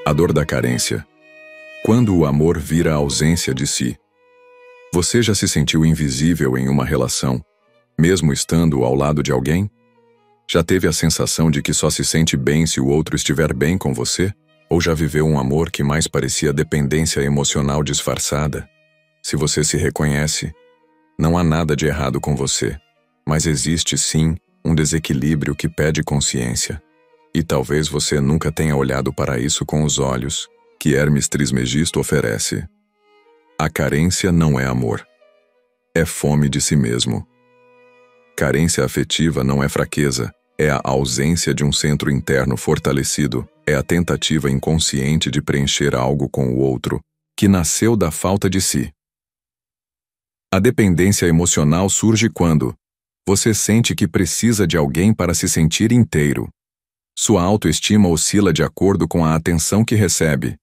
A dor da carência. Quando o amor vira a ausência de si. Você já se sentiu invisível em uma relação, mesmo estando ao lado de alguém? Já teve a sensação de que só se sente bem se o outro estiver bem com você? Ou já viveu um amor que mais parecia dependência emocional disfarçada? Se você se reconhece, não há nada de errado com você, mas existe sim um desequilíbrio que pede consciência. E talvez você nunca tenha olhado para isso com os olhos que Hermes Trismegisto oferece. A carência não é amor. É fome de si mesmo. Carência afetiva não é fraqueza, é a ausência de um centro interno fortalecido, é a tentativa inconsciente de preencher algo com o outro, que nasceu da falta de si. A dependência emocional surge quando você sente que precisa de alguém para se sentir inteiro. Sua autoestima oscila de acordo com a atenção que recebe.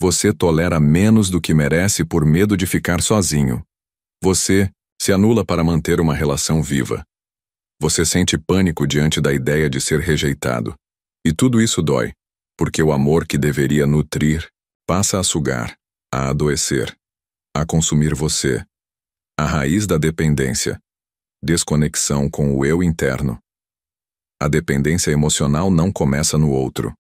Você tolera menos do que merece por medo de ficar sozinho. Você se anula para manter uma relação viva. Você sente pânico diante da ideia de ser rejeitado. E tudo isso dói, porque o amor que deveria nutrir passa a sugar, a adoecer, a consumir você. A raiz da dependência. Desconexão com o eu interno. A dependência emocional não começa no outro.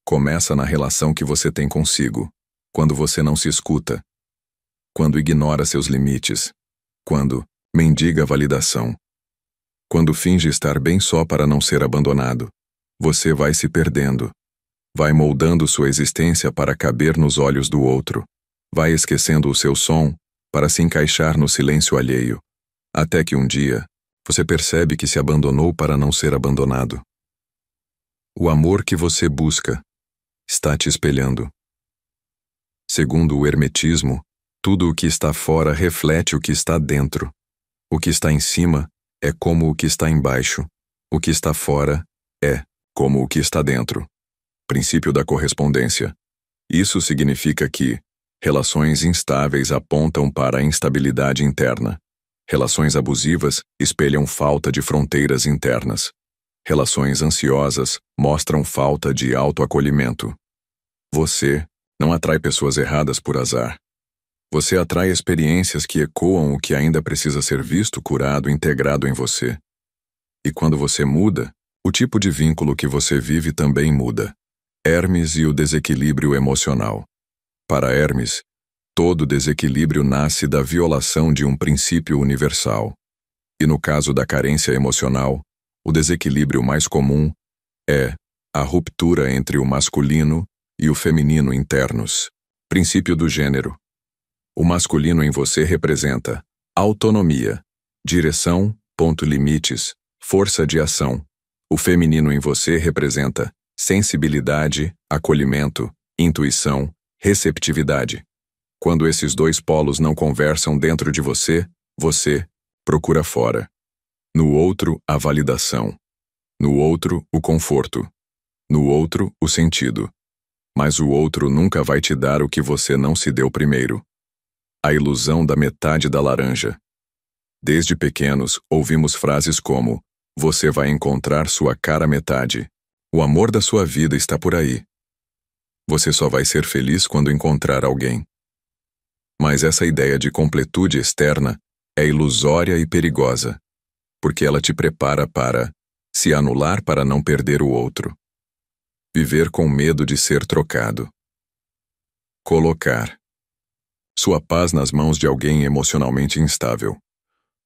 Começa na relação que você tem consigo, quando você não se escuta, quando ignora seus limites, quando mendiga validação, quando finge estar bem só para não ser abandonado. Você vai se perdendo, vai moldando sua existência para caber nos olhos do outro, vai esquecendo o seu som para se encaixar no silêncio alheio, até que um dia você percebe que se abandonou para não ser abandonado. O amor que você busca está te espelhando. Segundo o hermetismo, tudo o que está fora reflete o que está dentro. O que está em cima é como o que está embaixo. O que está fora é como o que está dentro. Princípio da correspondência. Isso significa que relações instáveis apontam para a instabilidade interna. Relações abusivas espelham falta de fronteiras internas. Relações ansiosas mostram falta de autoacolhimento. Você não atrai pessoas erradas por azar. Você atrai experiências que ecoam o que ainda precisa ser visto, curado, integrado em você. E quando você muda, o tipo de vínculo que você vive também muda. Hermes e o desequilíbrio emocional. Para Hermes, todo desequilíbrio nasce da violação de um princípio universal. E no caso da carência emocional, o desequilíbrio mais comum é a ruptura entre o masculino e o feminino internos. Princípio do gênero. O masculino em você representa autonomia, direção, limites, força de ação. O feminino em você representa sensibilidade, acolhimento, intuição, receptividade. Quando esses dois polos não conversam dentro de você, você procura fora. No outro, a validação. No outro, o conforto. No outro, o sentido. Mas o outro nunca vai te dar o que você não se deu primeiro. A ilusão da metade da laranja. Desde pequenos, ouvimos frases como: você vai encontrar sua cara metade. O amor da sua vida está por aí. Você só vai ser feliz quando encontrar alguém. Mas essa ideia de completude externa é ilusória e perigosa, porque ela te prepara para se anular para não perder o outro. Viver com medo de ser trocado. Colocar sua paz nas mãos de alguém emocionalmente instável.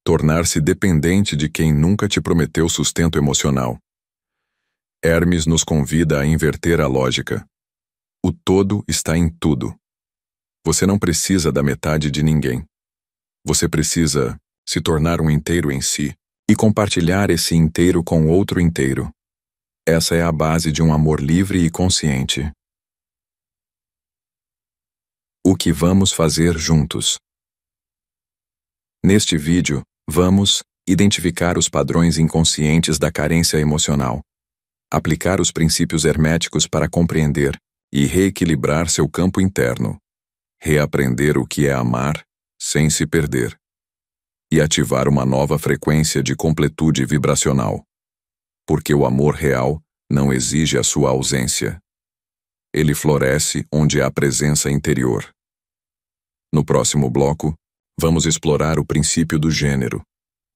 Tornar-se dependente de quem nunca te prometeu sustento emocional. Hermes nos convida a inverter a lógica. O todo está em tudo. Você não precisa da metade de ninguém. Você precisa se tornar um inteiro em si e compartilhar esse inteiro com outro inteiro. Essa é a base de um amor livre e consciente. O que vamos fazer juntos? Neste vídeo, vamos identificar os padrões inconscientes da carência emocional, aplicar os princípios herméticos para compreender e reequilibrar seu campo interno, reaprender o que é amar sem se perder. e ativar uma nova frequência de completude vibracional. Porque o amor real não exige a sua ausência. Ele floresce onde há presença interior. No próximo bloco, vamos explorar o princípio do gênero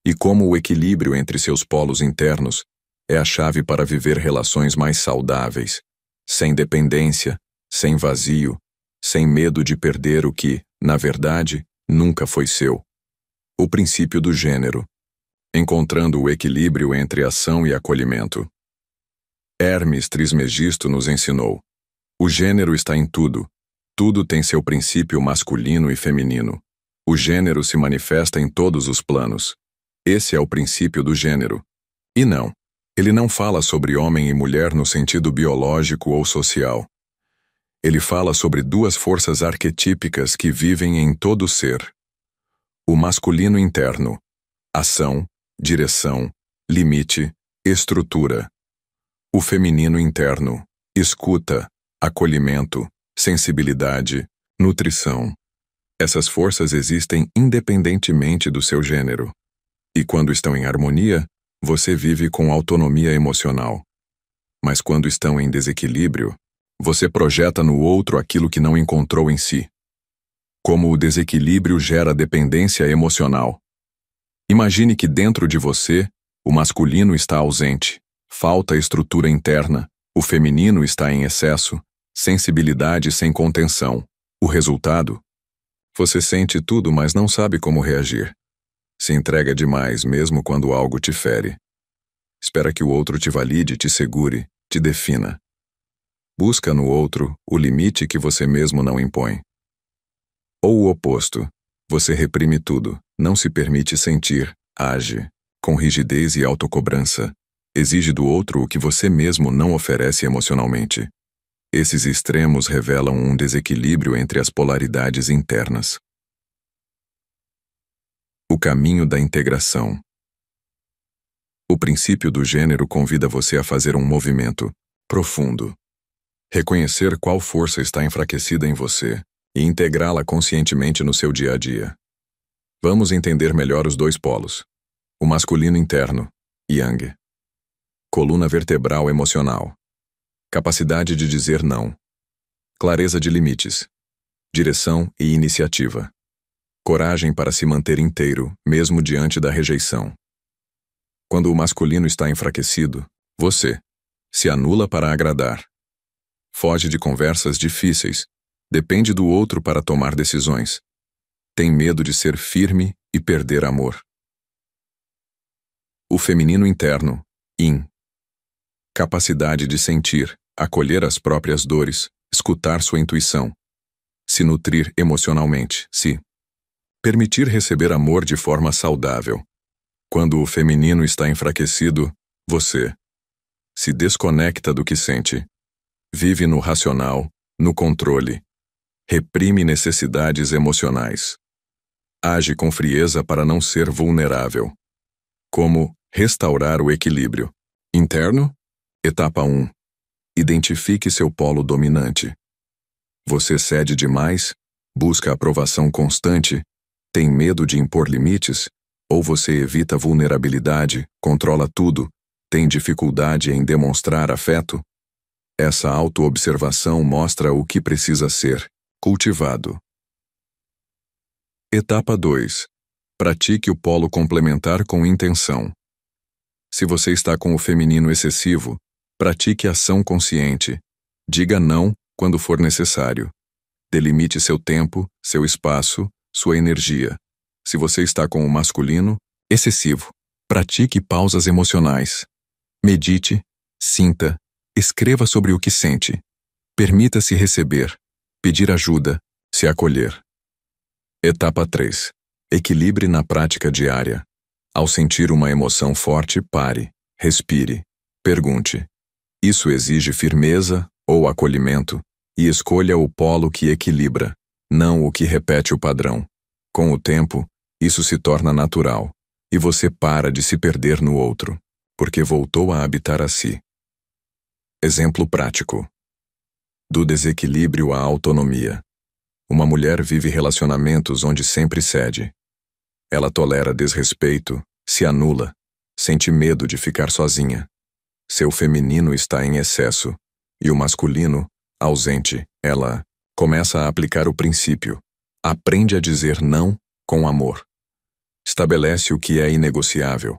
e como o equilíbrio entre seus polos internos é a chave para viver relações mais saudáveis, sem dependência, sem vazio, sem medo de perder o que, na verdade, nunca foi seu. O princípio do gênero, encontrando o equilíbrio entre ação e acolhimento. Hermes Trismegisto nos ensinou: o gênero está em tudo. Tudo tem seu princípio masculino e feminino. O gênero se manifesta em todos os planos. Esse é o princípio do gênero. E não, ele não fala sobre homem e mulher no sentido biológico ou social. Ele fala sobre duas forças arquetípicas que vivem em todo ser. O masculino interno, ação, direção, limite, estrutura. O feminino interno, escuta, acolhimento, sensibilidade, nutrição. Essas forças existem independentemente do seu gênero. E quando estão em harmonia, você vive com autonomia emocional. Mas quando estão em desequilíbrio, você projeta no outro aquilo que não encontrou em si. Como o desequilíbrio gera dependência emocional. Imagine que dentro de você, o masculino está ausente, falta estrutura interna, o feminino está em excesso, sensibilidade sem contenção. O resultado? Você sente tudo, mas não sabe como reagir. Se entrega demais mesmo quando algo te fere. Espera que o outro te valide, te segure, te defina. Busca no outro o limite que você mesmo não impõe. Ou o oposto, você reprime tudo, não se permite sentir, age, com rigidez e autocobrança, exige do outro o que você mesmo não oferece emocionalmente. Esses extremos revelam um desequilíbrio entre as polaridades internas. O caminho da integração. O princípio do gênero convida você a fazer um movimento profundo. Reconhecer qual força está enfraquecida em você e integrá-la conscientemente no seu dia a dia. Vamos entender melhor os dois polos. O masculino interno, Yang. Coluna vertebral emocional. Capacidade de dizer não. Clareza de limites. Direção e iniciativa. Coragem para se manter inteiro, mesmo diante da rejeição. Quando o masculino está enfraquecido, você se anula para agradar. Foge de conversas difíceis. Depende do outro para tomar decisões. Tem medo de ser firme e perder amor. O feminino interno, Yin. Capacidade de sentir, acolher as próprias dores, escutar sua intuição. Se nutrir emocionalmente, se permitir receber amor de forma saudável. Quando o feminino está enfraquecido, você se desconecta do que sente. Vive no racional, no controle. Reprime necessidades emocionais. Age com frieza para não ser vulnerável. Como restaurar o equilíbrio? Interno? Etapa 1. Identifique seu polo dominante. Você cede demais? Busca aprovação constante? Tem medo de impor limites? Ou você evita vulnerabilidade, controla tudo, tem dificuldade em demonstrar afeto? Essa autoobservação mostra o que precisa ser cultivado. Etapa 2. Pratique o polo complementar com intenção. Se você está com o feminino excessivo, pratique ação consciente. Diga não quando for necessário. Delimite seu tempo, seu espaço, sua energia. Se você está com o masculino excessivo, pratique pausas emocionais. Medite, sinta, escreva sobre o que sente. Permita-se receber, pedir ajuda, se acolher. Etapa 3. Equilibre na prática diária. Ao sentir uma emoção forte, pare, respire, pergunte: isso exige firmeza ou acolhimento? E escolha o polo que equilibra, não o que repete o padrão. Com o tempo, isso se torna natural, e você para de se perder no outro, porque voltou a habitar a si. Exemplo prático. Do desequilíbrio à autonomia. Uma mulher vive relacionamentos onde sempre cede. Ela tolera desrespeito, se anula, sente medo de ficar sozinha. Seu feminino está em excesso e o masculino, ausente. Ela começa a aplicar o princípio. Aprende a dizer não com amor. Estabelece o que é inegociável.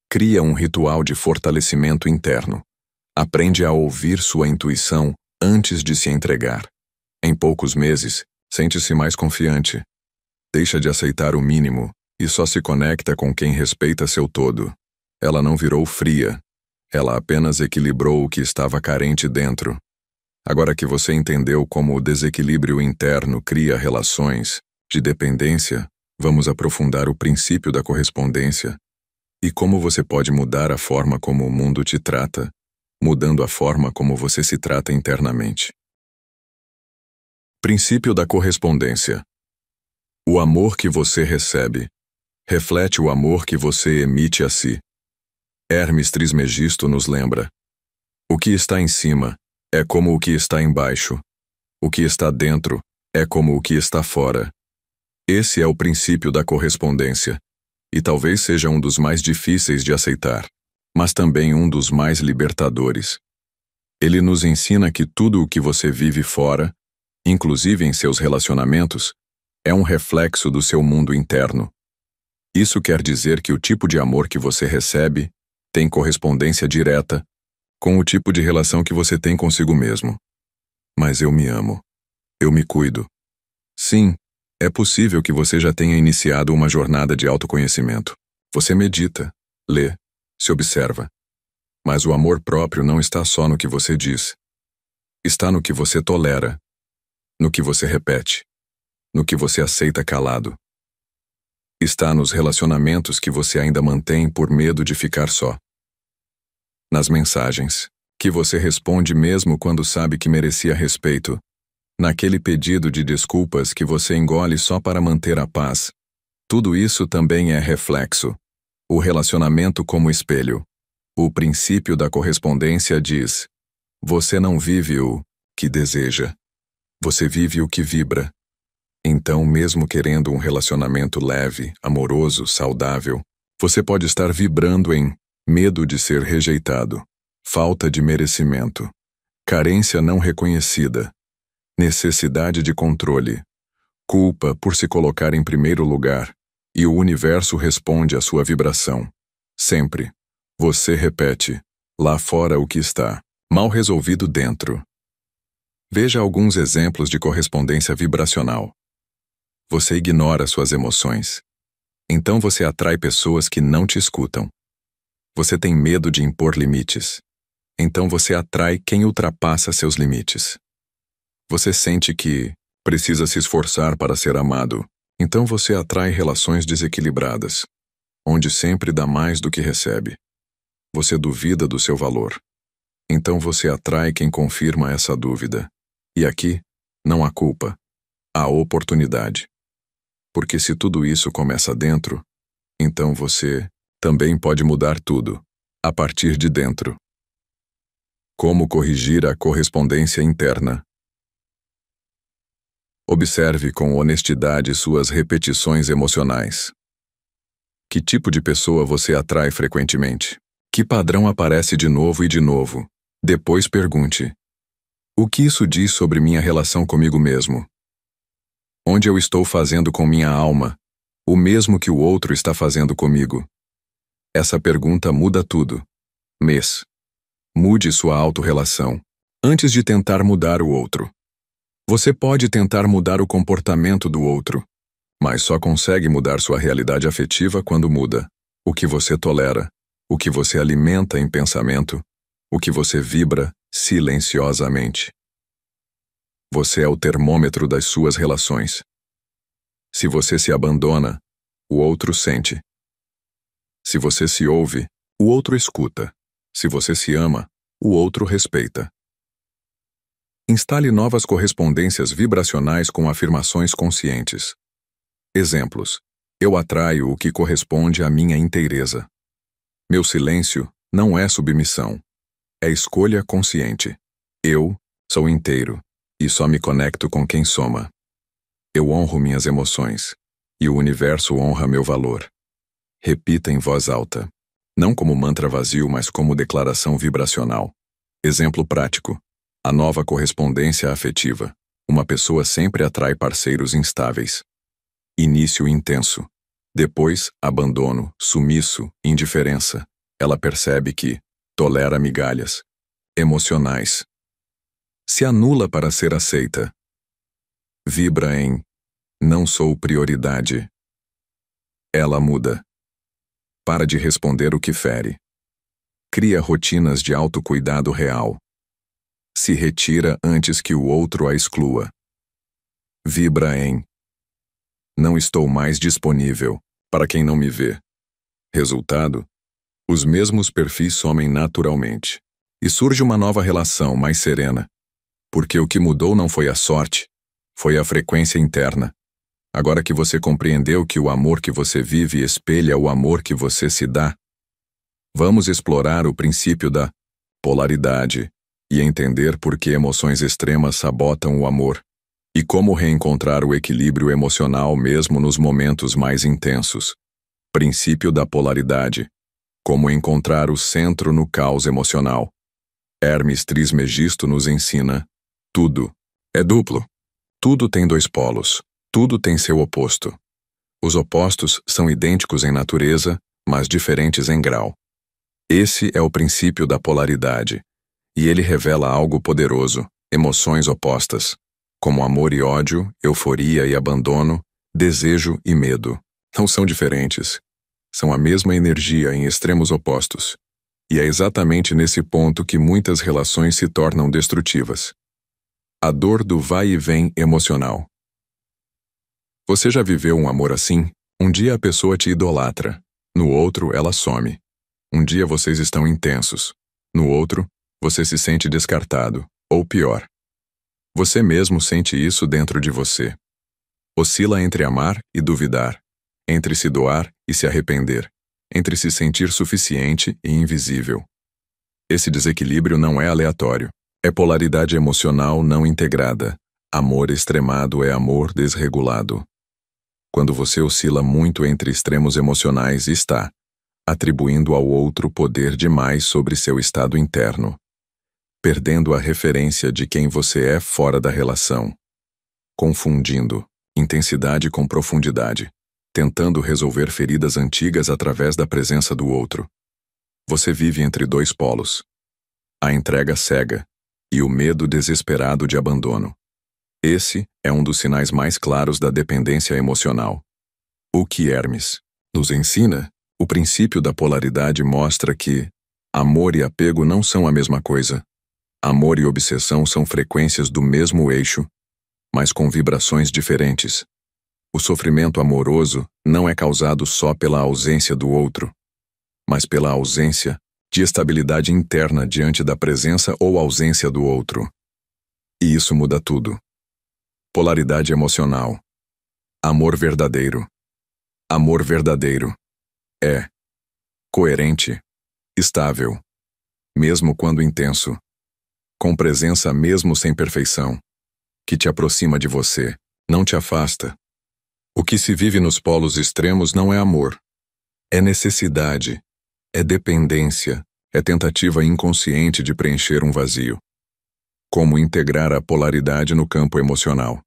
Cria um ritual de fortalecimento interno. Aprende a ouvir sua intuição antes de se entregar. Em poucos meses, sente-se mais confiante. Deixa de aceitar o mínimo e só se conecta com quem respeita seu todo. Ela não virou fria. Ela apenas equilibrou o que estava carente dentro. Agora que você entendeu como o desequilíbrio interno cria relações de dependência, vamos aprofundar o princípio da correspondência e como você pode mudar a forma como o mundo te trata, mudando a forma como você se trata internamente. Princípio da correspondência. O amor que você recebe reflete o amor que você emite a si. Hermes Trismegisto nos lembra: o que está em cima é como o que está embaixo. O que está dentro é como o que está fora. Esse é o princípio da correspondência, e talvez seja um dos mais difíceis de aceitar, mas também um dos mais libertadores. Ele nos ensina que tudo o que você vive fora, inclusive em seus relacionamentos, é um reflexo do seu mundo interno. Isso quer dizer que o tipo de amor que você recebe tem correspondência direta com o tipo de relação que você tem consigo mesmo. Mas eu me amo. Eu me cuido. Sim, é possível que você já tenha iniciado uma jornada de autoconhecimento. Você medita, lê, se observa. Mas o amor próprio não está só no que você diz. Está no que você tolera, no que você repete, no que você aceita calado. Está nos relacionamentos que você ainda mantém por medo de ficar só. Nas mensagens que você responde mesmo quando sabe que merecia respeito. Naquele pedido de desculpas que você engole só para manter a paz. Tudo isso também é reflexo. O relacionamento como espelho. O princípio da correspondência diz: você não vive o que deseja. Você vive o que vibra. Então, mesmo querendo um relacionamento leve, amoroso, saudável, você pode estar vibrando em medo de ser rejeitado, falta de merecimento, carência não reconhecida, necessidade de controle, culpa por se colocar em primeiro lugar, e o universo responde à sua vibração. Sempre. Você repete, lá fora o que está mal resolvido dentro. Veja alguns exemplos de correspondência vibracional. Você ignora suas emoções. Então você atrai pessoas que não te escutam. Você tem medo de impor limites. Então você atrai quem ultrapassa seus limites. Você sente que precisa se esforçar para ser amado. Então você atrai relações desequilibradas, onde sempre dá mais do que recebe. Você duvida do seu valor. Então você atrai quem confirma essa dúvida. E aqui, não há culpa. Há oportunidade. Porque se tudo isso começa dentro, então você também pode mudar tudo, a partir de dentro. Como corrigir a correspondência interna? Observe com honestidade suas repetições emocionais. Que tipo de pessoa você atrai frequentemente? Que padrão aparece de novo e de novo? Depois pergunte: o que isso diz sobre minha relação comigo mesmo? Onde eu estou fazendo com minha alma o mesmo que o outro está fazendo comigo? Essa pergunta muda tudo. Mude sua autorrelação antes de tentar mudar o outro. Você pode tentar mudar o comportamento do outro, mas só consegue mudar sua realidade afetiva quando muda o que você tolera, o que você alimenta em pensamento, o que você vibra silenciosamente. Você é o termômetro das suas relações. Se você se abandona, o outro sente. Se você se ouve, o outro escuta. Se você se ama, o outro respeita. Instale novas correspondências vibracionais com afirmações conscientes. Exemplos: eu atraio o que corresponde à minha inteireza. Meu silêncio não é submissão. É escolha consciente. Eu sou inteiro e só me conecto com quem soma. Eu honro minhas emoções. e o universo honra meu valor. Repita em voz alta. Não como mantra vazio, mas como declaração vibracional. Exemplo prático. A nova correspondência afetiva. Uma pessoa sempre atrai parceiros instáveis. Início intenso. Depois, abandono, sumiço, indiferença. Ela percebe que tolera migalhas emocionais. Se anula para ser aceita. Vibra em não sou prioridade. Ela muda. Para de responder o que fere. Cria rotinas de autocuidado real. Se retira antes que o outro a exclua. Vibra em não estou mais disponível para quem não me vê. Resultado: os mesmos perfis somem naturalmente. E surge uma nova relação mais serena. Porque o que mudou não foi a sorte, foi a frequência interna. Agora que você compreendeu que o amor que você vive espelha o amor que você se dá, vamos explorar o princípio da polaridade e entender por que emoções extremas sabotam o amor e como reencontrar o equilíbrio emocional mesmo nos momentos mais intensos. Princípio da polaridade. Como encontrar o centro no caos emocional. Hermes Trismegisto nos ensina: tudo é duplo. Tudo tem dois polos. Tudo tem seu oposto. Os opostos são idênticos em natureza, mas diferentes em grau. Esse é o princípio da polaridade, e ele revela algo poderoso: emoções opostas, como amor e ódio, euforia e abandono, desejo e medo. Não são diferentes. São a mesma energia em extremos opostos. E é exatamente nesse ponto que muitas relações se tornam destrutivas. A dor do vai e vem emocional. Você já viveu um amor assim? Um dia a pessoa te idolatra, no outro ela some. Um dia vocês estão intensos, no outro você se sente descartado, ou pior. Você mesmo sente isso dentro de você. Oscila entre amar e duvidar, entre se doar e se arrepender, entre se sentir suficiente e invisível. Esse desequilíbrio não é aleatório, é polaridade emocional não integrada. Amor extremado é amor desregulado. Quando você oscila muito entre extremos emocionais, está atribuindo ao outro poder demais sobre seu estado interno, perdendo a referência de quem você é fora da relação, confundindo intensidade com profundidade, tentando resolver feridas antigas através da presença do outro. Você vive entre dois polos: a entrega cega e o medo desesperado de abandono. Esse é um dos sinais mais claros da dependência emocional. O que Hermes nos ensina, o princípio da polaridade mostra que amor e apego não são a mesma coisa. Amor e obsessão são frequências do mesmo eixo, mas com vibrações diferentes. O sofrimento amoroso não é causado só pela ausência do outro, mas pela ausência de estabilidade interna diante da presença ou ausência do outro. E isso muda tudo. Polaridade emocional. Amor verdadeiro. Amor verdadeiro é coerente, estável, mesmo quando intenso, com presença mesmo sem perfeição, que te aproxima de você, não te afasta. O que se vive nos polos extremos não é amor, é necessidade, é dependência, é tentativa inconsciente de preencher um vazio. Como integrar a polaridade no campo emocional?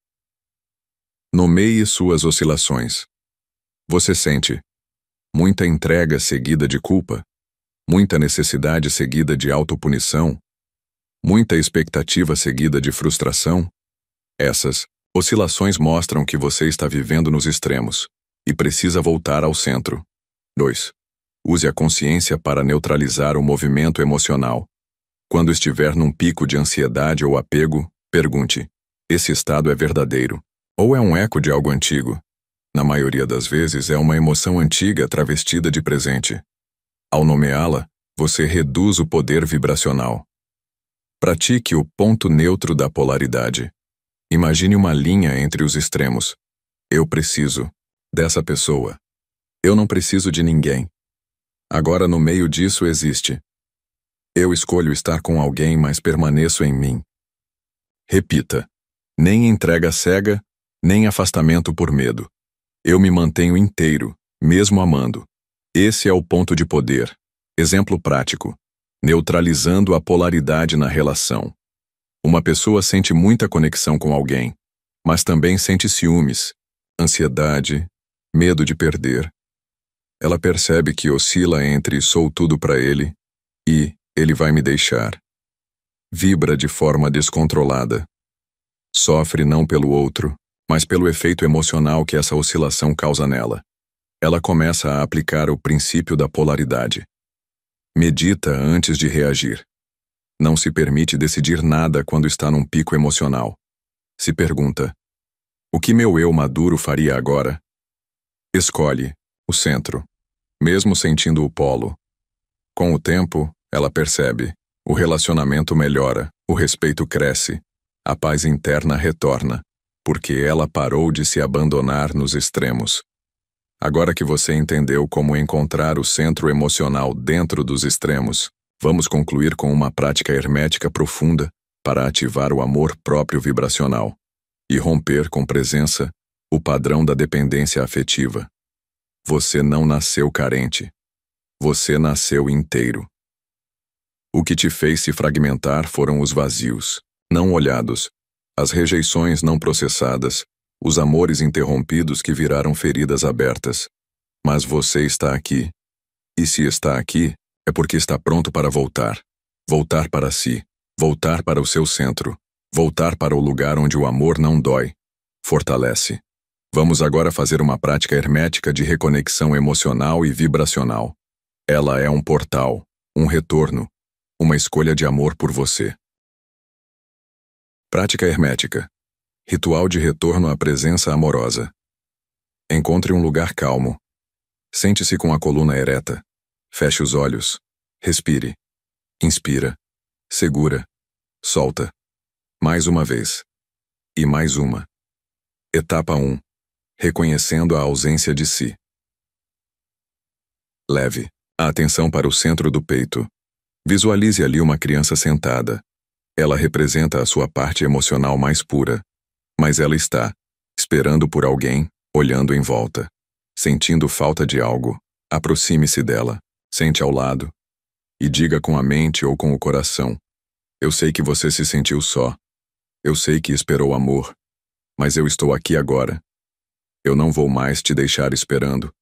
Nomeie suas oscilações. Você sente muita entrega seguida de culpa, muita necessidade seguida de autopunição, muita expectativa seguida de frustração? Essas oscilações mostram que você está vivendo nos extremos e precisa voltar ao centro. 2. Use a consciência para neutralizar o movimento emocional. Quando estiver num pico de ansiedade ou apego, pergunte: esse estado é verdadeiro? Ou é um eco de algo antigo? Na maioria das vezes é uma emoção antiga travestida de presente. Ao nomeá-la, você reduz o poder vibracional. Pratique o ponto neutro da polaridade. Imagine uma linha entre os extremos. Eu preciso dessa pessoa. Eu não preciso de ninguém. Agora no meio disso existe: eu escolho estar com alguém, mas permaneço em mim. Repita: nem entrega cega, nem afastamento por medo. Eu me mantenho inteiro, mesmo amando. Esse é o ponto de poder. Exemplo prático. Neutralizando a polaridade na relação. Uma pessoa sente muita conexão com alguém, mas também sente ciúmes, ansiedade, medo de perder. Ela percebe que oscila entre sou tudo para ele e ele vai me deixar. Vibra de forma descontrolada. Sofre não pelo outro, mas pelo efeito emocional que essa oscilação causa nela. Ela começa a aplicar o princípio da polaridade. Medita antes de reagir. Não se permite decidir nada quando está num pico emocional. Se pergunta: o que meu eu maduro faria agora? Escolhe o centro, mesmo sentindo o polo. Com o tempo, ela percebe, o relacionamento melhora, o respeito cresce, a paz interna retorna, porque ela parou de se abandonar nos extremos. Agora que você entendeu como encontrar o centro emocional dentro dos extremos, vamos concluir com uma prática hermética profunda para ativar o amor próprio vibracional e romper com presença o padrão da dependência afetiva. Você não nasceu carente. Você nasceu inteiro. O que te fez se fragmentar foram os vazios, não olhados, as rejeições não processadas, os amores interrompidos que viraram feridas abertas. Mas você está aqui. E se está aqui, é porque está pronto para voltar. Voltar para si. Voltar para o seu centro. Voltar para o lugar onde o amor não dói. Fortalece. Vamos agora fazer uma prática hermética de reconexão emocional e vibracional. Ela é um portal, um retorno, uma escolha de amor por você. Prática hermética. Ritual de retorno à presença amorosa. Encontre um lugar calmo. Sente-se com a coluna ereta. Feche os olhos. Respire. Inspira. Segura. Solta. Mais uma vez. E mais uma. Etapa 1. Reconhecendo a ausência de si. Leve a atenção para o centro do peito. Visualize ali uma criança sentada. Ela representa a sua parte emocional mais pura. Mas ela está esperando por alguém, olhando em volta. Sentindo falta de algo, aproxime-se dela, sente ao lado. E diga com a mente ou com o coração: eu sei que você se sentiu só. Eu sei que esperou amor. Mas eu estou aqui agora. Eu não vou mais te deixar esperando.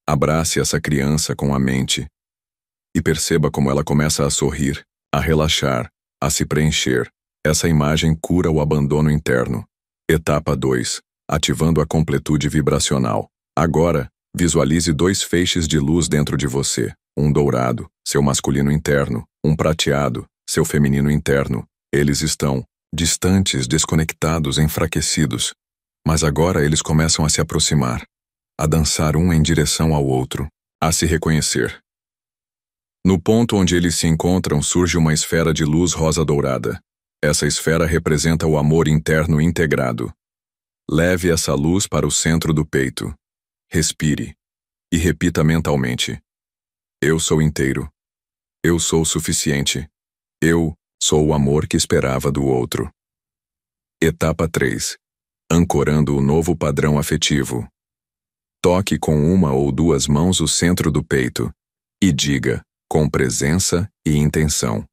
Abrace essa criança com a mente. E perceba como ela começa a sorrir, a relaxar, a se preencher. Essa imagem cura o abandono interno. Etapa 2. Ativando a completude vibracional. Agora, visualize 2 feixes de luz dentro de você. Um dourado, seu masculino interno. Um prateado, seu feminino interno. Eles estão distantes, desconectados, enfraquecidos. Mas agora eles começam a se aproximar, a dançar um em direção ao outro, a se reconhecer. No ponto onde eles se encontram surge uma esfera de luz rosa-dourada. Essa esfera representa o amor interno integrado. Leve essa luz para o centro do peito. Respire. E repita mentalmente: eu sou inteiro. Eu sou suficiente. Eu sou o amor que esperava do outro. Etapa 3. Ancorando o novo padrão afetivo. Toque com uma ou 2 mãos o centro do peito e diga, com presença e intenção: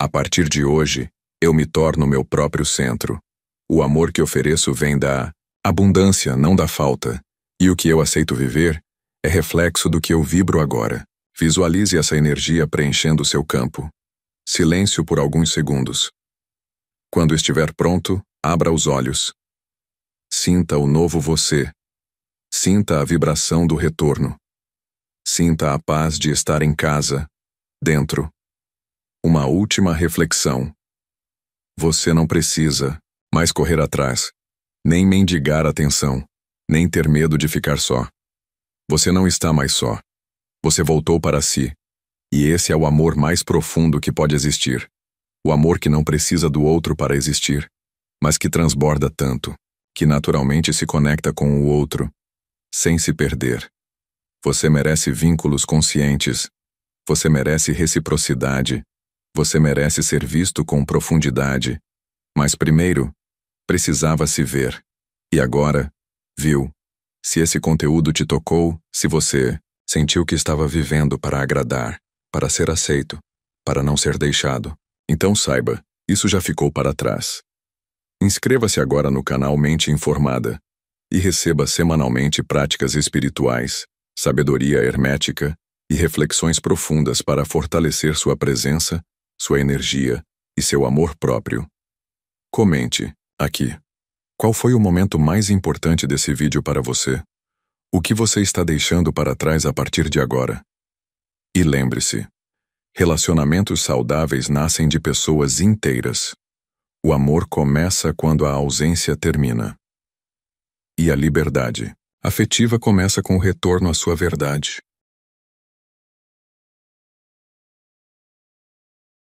a partir de hoje, eu me torno meu próprio centro. O amor que ofereço vem da abundância, não da falta. E o que eu aceito viver é reflexo do que eu vibro agora. Visualize essa energia preenchendo seu campo. Silêncio por alguns segundos. Quando estiver pronto, abra os olhos. Sinta o novo você. Sinta a vibração do retorno. Sinta a paz de estar em casa, dentro. Uma última reflexão. Você não precisa mais correr atrás, nem mendigar atenção, nem ter medo de ficar só. Você não está mais só. Você voltou para si. E esse é o amor mais profundo que pode existir. O amor que não precisa do outro para existir, mas que transborda tanto, que naturalmente se conecta com o outro, sem se perder. Você merece vínculos conscientes. Você merece reciprocidade. Você merece ser visto com profundidade. Mas primeiro, precisava se ver. E agora, viu. Se esse conteúdo te tocou, se você sentiu que estava vivendo para agradar, para ser aceito, para não ser deixado, então saiba, isso já ficou para trás. Inscreva-se agora no canal Mente Informada e receba semanalmente práticas espirituais, sabedoria hermética e reflexões profundas para fortalecer sua presença, sua energia e seu amor próprio. Comente, aqui. Qual foi o momento mais importante desse vídeo para você? O que você está deixando para trás a partir de agora? E lembre-se, relacionamentos saudáveis nascem de pessoas inteiras. O amor começa quando a ausência termina. E a liberdade afetiva começa com o retorno à sua verdade.